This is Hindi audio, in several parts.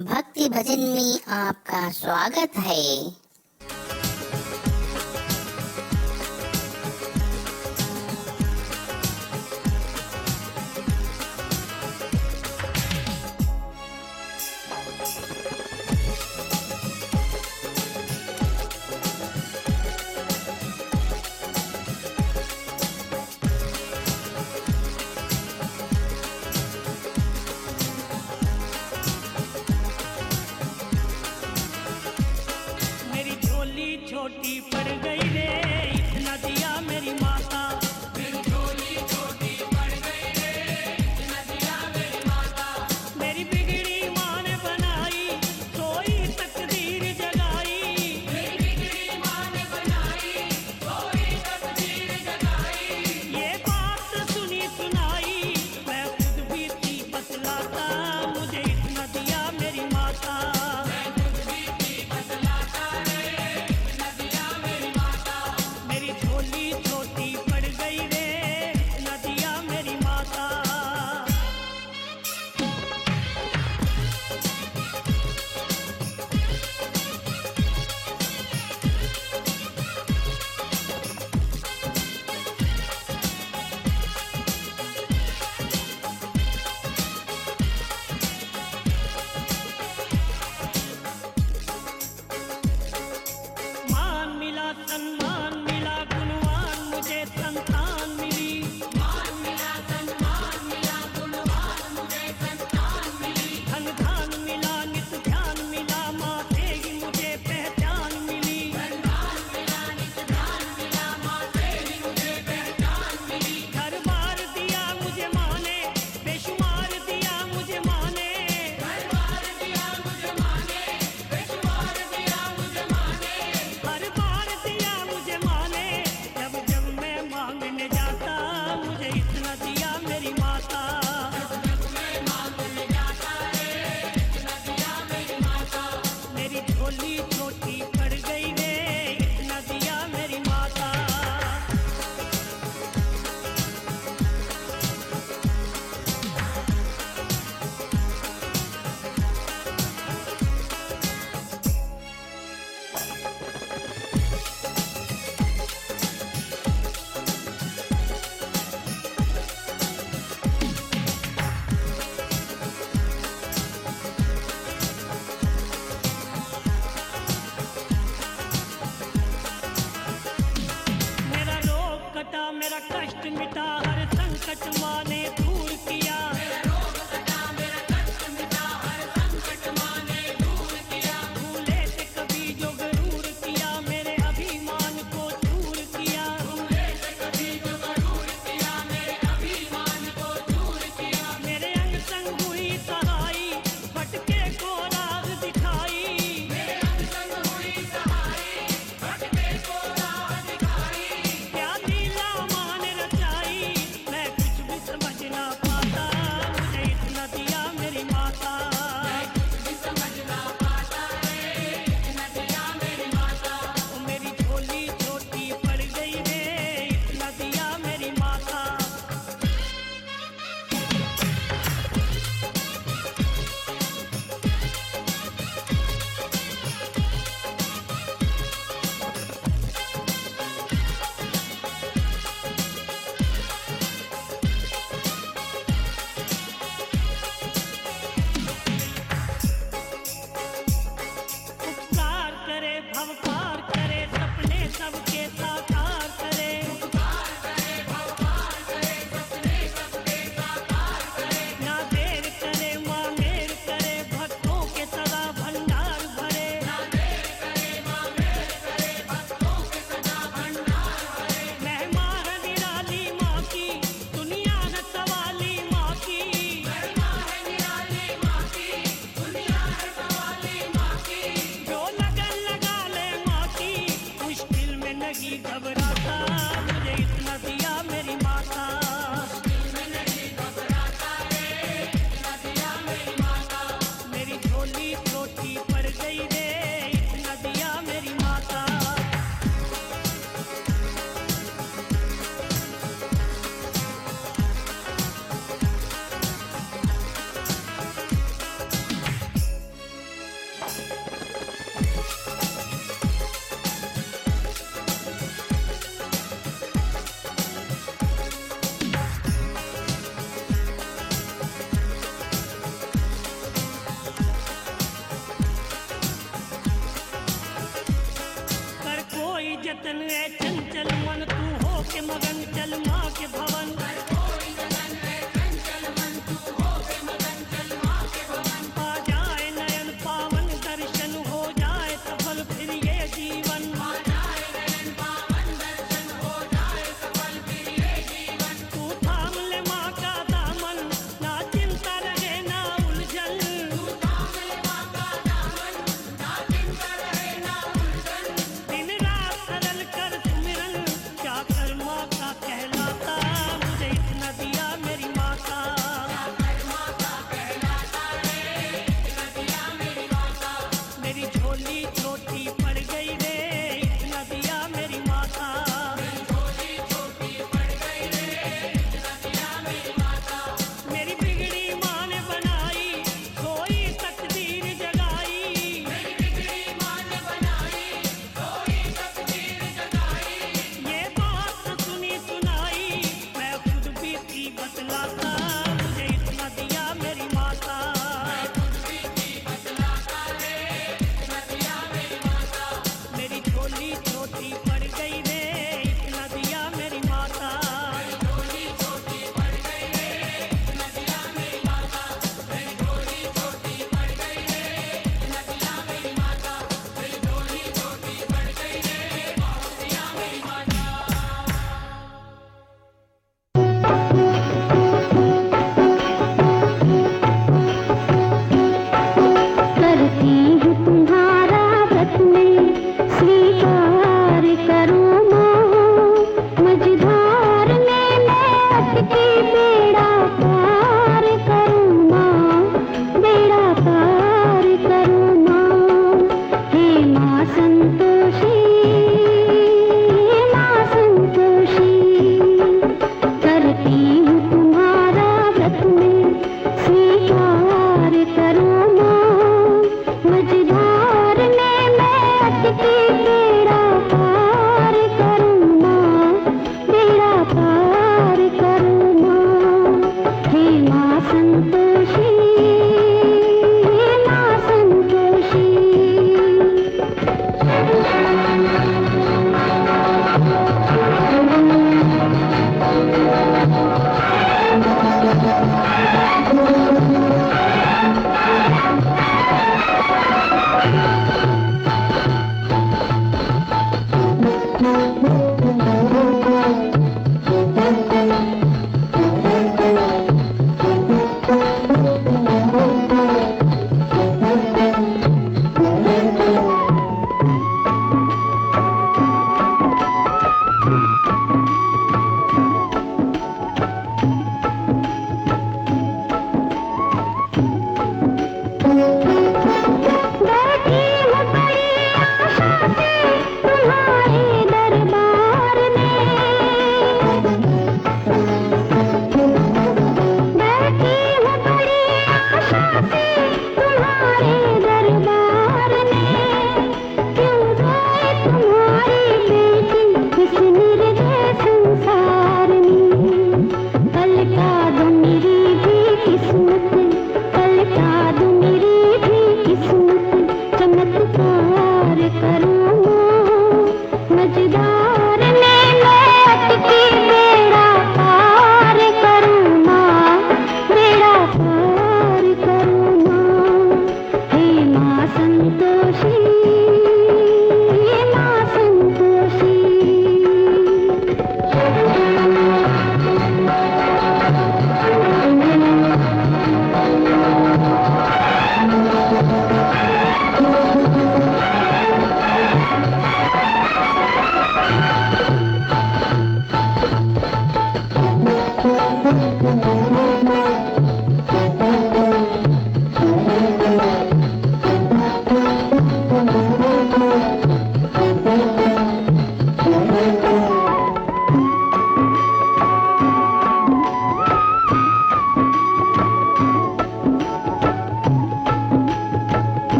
भक्ति भजन में आपका स्वागत है। छोटी पड़ गई रे इतना दिया मेरी माता। मेरी झोली छोटी पड़ गई रे इतना दिया मेरी माता। मेरी बिगड़ी माँ ने बनाई सोई तकदीर जगाई। मेरी बिगड़ी माँ ने बनाई सोई तकदीर जगाई। ये बात सुनी सुनाई मैं खुद भी थी बतलाता, मुझे इतना दिया मेरी माता। मैं खुद भी थी बतलाता रे इतना दिया मेरी माता। मेरी झोली छोटी पड़ गई रे इतना दिया मेरी माता। मान मिला सम्मान मिला गुणवान मुझे संतान मिली। मान मिला सम्मान मिला गुणवान मुझे संतान मिली। धन धान मिला नित ध्यान मिला माँ से ही मुझे पहचान मिली। धन मिला नित ध्यान मिला माँ से ही मुझे पहचान मिली। घर बार दिया मुझे माँ ने बेशुमार दिया मुझे माँ ने। घर बार दिया मुझे माँ ने बेशुमार दिया मुझे माँ ने। हर बार दिया मुझे माँ ने जब जब मैं मांगने जाता, मुझे इतना दिया मेरी माता। जब मैं मांगने जाता रे इतना दिया मेरी माता। मेरी झोली छोटी पड़ गई रे इतना दिया मेरी माता। मेरा रोग कटा मेरा कष्ट मिटा हर संकट माँ ने दूर किया। मेरा रोग कटा मेरा कष्ट मिटा हर संकट माँ ने दूर किया। भूले थे कभी जो गरूर किया मेरे अभिमान को दूर किया। भूले से कभी जो गरूर किया मेरे अभिमान को दूर किया। मेरे अंग संग हुई सहाई भटके को राह दिखाई। मेरे अंग संग हुई सहाई भटके को राह दिखाई। क्या लीला माँ ने रचाई मैं कुछ भी समझ ना पाता, मुझे इतना दिया मेरी माता। मैं कुछ भी समझ ना पाता रे इतना दिया मेरी माता। ओ मेरी झोली छोटी पड़ गई रे इतना दिया मेरी माता। उपकार करे भव पार करे सपने सबके साकार करे। उपकार करे भवपार करे सपने सबके साकार करे। ना देर करे माँ मेर करे भक्तों के सदा भंडार भरे। ना देर करे माँ मेर करे भक्तों के सदा भंडार भरे। महिमा है निराली माँ की दुनिया है सवाली माँ की। महिमा है निराली माँ की दुनिया है सवाली माँ की। जो लगन लगा ले माँ की मुश्किल में नहीं घबराता, मुझे इतना दिया मेरी माता। दिल में नहीं घबराता रे इतना दिया मेरी माता। मेरी झोली छोटी पड़ गई रे इतना दिया मेरी माता। कर कोई जतन है चंचल मन तू हो के मगन चल माँ के भवन कोई गगन है चंचल मन तू हो के मगन चल माँ के भवन आ जाए नयन पावन दर्शन हो जाए सफल फिर ये जीवन आ जाए नयन पावन दर्शन हो जाए सफल फिर ये जीवन तू थाम ले माँ का दामन ना चिंता रहे ना उलझन तू थाम ले माँ का दामन ना चिंता रहे ना उलझन दिन रात सरल कर सुमिरन क्या कर माँ का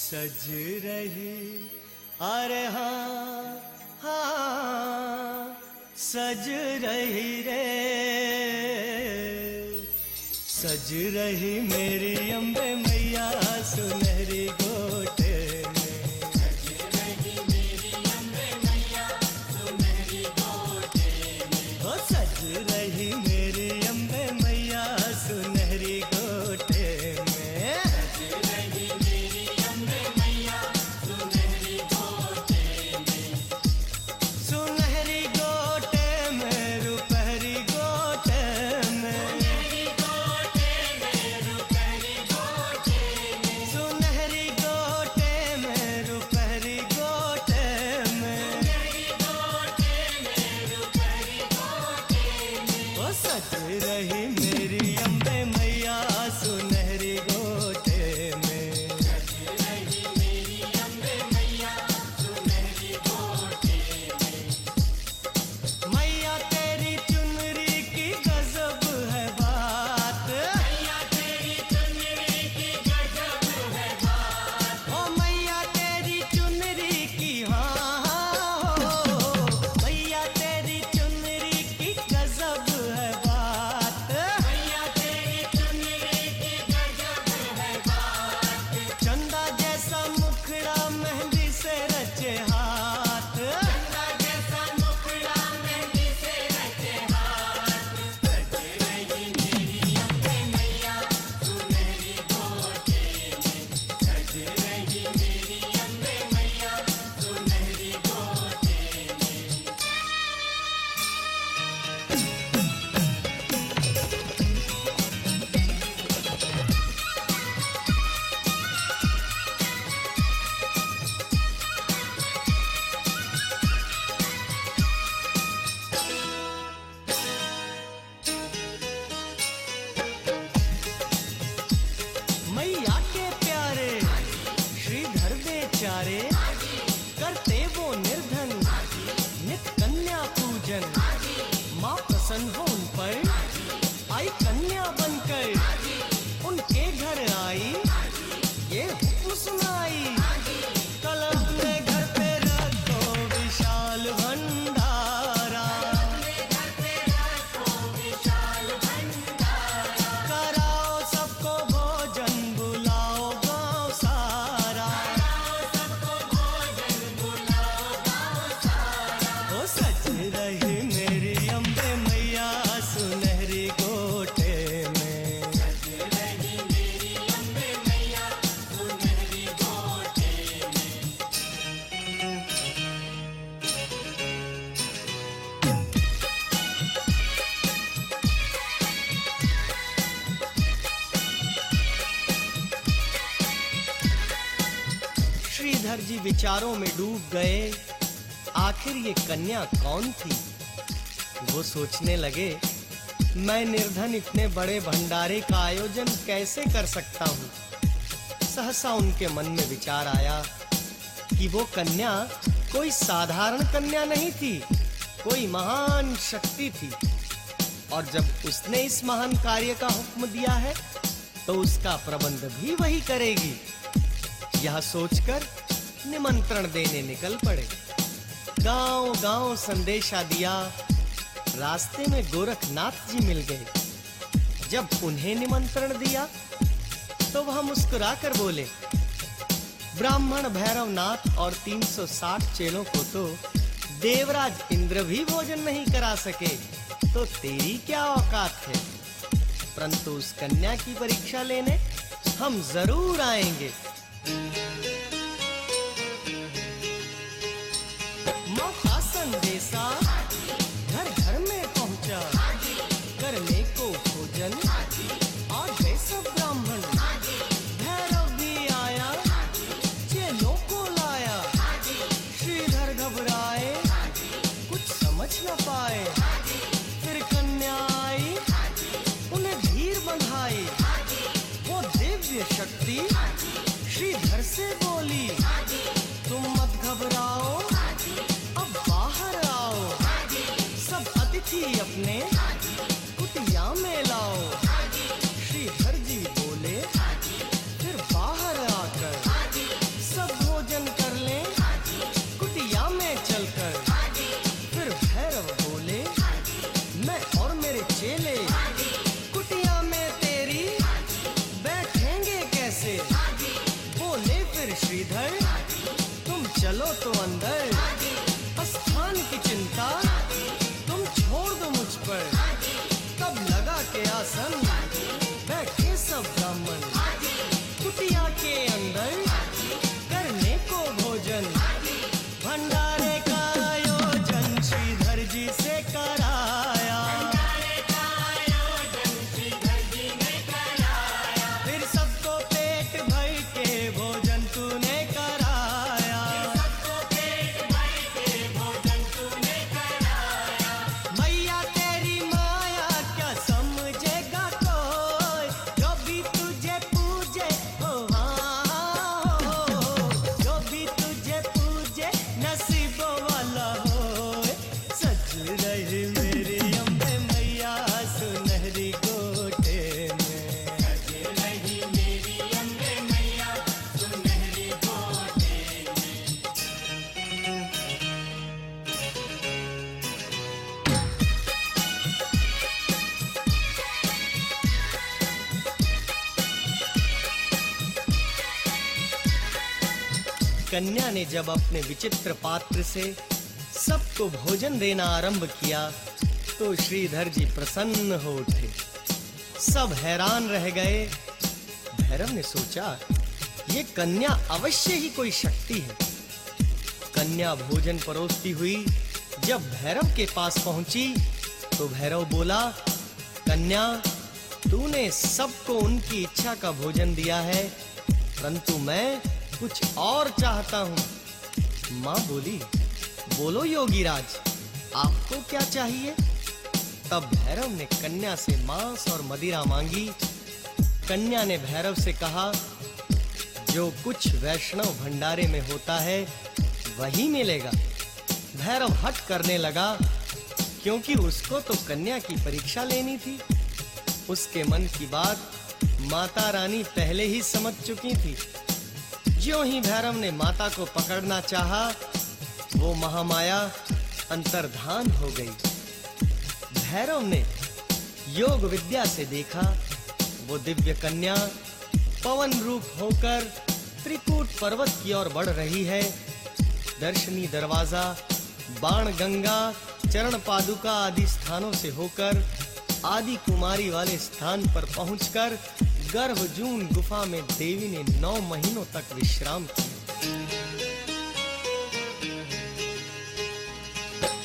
सज रही, अरे हाँ हाँ सज रही रे, सज रही मेरी अम्बे मैया सुनहरी गोटे में। सज रही मेरी अम्बे मैया सुनहरी गोटे में। ओ सज रही मेरी अम्बे मैया सुनहरी गोटे में। सज रही मेरी अम्बे मैया सुनहरी गोटे में। सुनहरी गोटे में रुपहरी गोटे में। सुनहरी गोटे में रुपहरी गोटे में। सुनहरी गोटे में रुपहरी गोटे में। सुनहरी गोटे में रुपहरी गोटे में। ओ सज रही मेरी अम्बे मैया सुनहरी गोटे में। सज रही मेरी अम्बे मैया सुनहरी गोटे में। मैया तेरी चुनरी की गजब है बात। मैया तेरी चुनरी की गजब है बात। ओ मैया तेरी चुनरी की हाँ हो, मैया तेरी चुनरी की गजब है बात। मैया तेरी चुनरी की गजब है बात। चंदा जैसा मुखड़ा मेहंदी से रचे हाथ। चंदा जैसा मुखड़ा मेहंदी से रचे हाथ। सज रही मेरी अम्बे मैया सुनहरी गोटे में। सज रही मेरी अम्बे मैया सुनहरी गोटे में। मैया के प्यारे श्रीधर बेचारे करते वो निर्धन नित कन्या पूजन। माँ प्रसन्न हो उन पर आई कन्या बनकर उनके घर आई ये हुक्म सुनाई। कल अपने घर पे रखो विशाल भंडारा। कराओ सबको भोजन बुलाओ गाँव सारा। ओ सज रही मेरी अम्बे मैया सुनहरी गोटे में। सज रही मेरी अम्बे मैया सुनहरी गोटे में। श्रीधर जी विचारों में डूब गए, आखिर ये कन्या कौन थी। वो सोचने लगे, मैं निर्धन इतने बड़े भंडारे का आयोजन कैसे कर सकता हूँ। सहसा उनके मन में विचार आया कि वो कन्या कोई साधारण कन्या नहीं थी, कोई महान शक्ति थी। और जब उसने इस महान कार्य का हुक्म दिया है तो उसका प्रबंध भी वही करेगी। यह सोचकर निमंत्रण देने निकल पड़े। गांव-गांव संदेशा दिया। रास्ते में गोरखनाथ जी मिल गए। जब उन्हें निमंत्रण दिया तो वह मुस्कुराकर बोले, ब्राह्मण भैरवनाथ और 360 चेलों को तो देवराज इंद्र भी भोजन नहीं करा सके, तो तेरी क्या औकात है। परंतु उस कन्या की परीक्षा लेने हम जरूर आएंगे। मौका संदेशा घर घर में पहुंचा, करने को भोजन आ गए सब ब्राह्मण। भैरव भी आया, चेलों को लाया। श्रीधर घबराए, कुछ समझ न पाए। फिर कन्या आई, उन्हें धीर बंधाई। वो दिव्य शक्ति श्रीधर से बोली, तुम मत घबराओ, अब कन्या ने जब अपने विचित्र पात्र से सबको भोजन देना आरंभ किया तो श्रीधर जी प्रसन्न हो उठे। सब हैरान रह गए। भैरव ने सोचा, ये कन्या अवश्य ही कोई शक्ति है। कन्या भोजन परोसती हुई जब भैरव के पास पहुंची तो भैरव बोला, कन्या, तूने सबको उनकी इच्छा का भोजन दिया है, परंतु मैं कुछ और चाहता हूं। मां बोली, बोलो योगीराज, आपको क्या चाहिए? तब भैरव ने कन्या से मांस और मदिरा मांगी। कन्या ने भैरव से कहा, जो कुछ वैष्णव भंडारे में होता है वही मिलेगा। भैरव हट करने लगा, क्योंकि उसको तो कन्या की परीक्षा लेनी थी। उसके मन की बात माता रानी पहले ही समझ चुकी थी। ज्यों ही भैरव ने माता को पकड़ना चाहा, वो महामाया अंतर्धान हो गई। भैरव ने योग विद्या से देखा, वो दिव्य कन्या पवन रूप होकर त्रिकूट पर्वत की ओर बढ़ रही है। दर्शनी दरवाजा, बाण गंगा, चरण पादुका आदि स्थानों से होकर आदि कुमारी वाले स्थान पर पहुंचकर गर्भजून गुफा में देवी ने 9 महीनों तक विश्राम किया।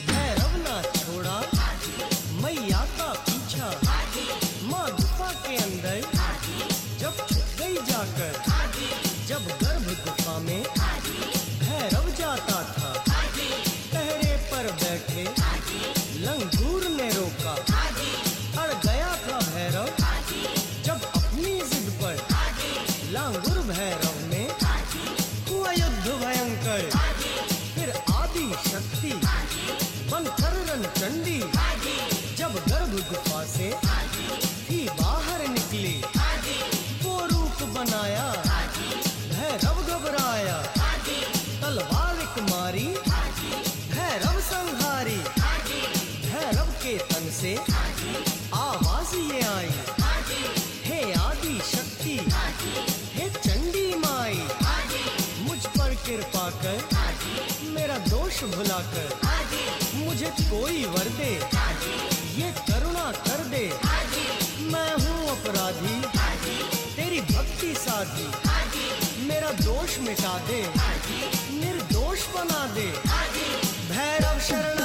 भैरव ना छोड़ा मैया का पीछा, माँ गुफा के अंदर जब छुप गई जाकर, जब गर्भ गुफा में भैरव जाता था, पहरे पर बैठे लंगूर ने रोका। अड़ गया था भैरव जब अपनी जिद पर, लांगुर भैरव ने हुआ युद्ध भयंकर। फिर आदि शक्ति बनकर रणचंडी जब गर्भ गुफा से थी बाहर निकली, वो रूप बनाया, भैरव घबराया, तलवार एक मारी, भैरव संहारी। भैरव के तन से आवाज ये आई, हे आदि शक्ति, हे चंडी माई, मुझ पर कृपा कर, मेरा दोष भुलाकर मुझे कोई वर दे, ये करुणा कर दे। मैं हूँ अपराधी, तेरी भक्ति साधी, मेरा दोष मिटा दे, निर्दोष बना दे। भैरव शरण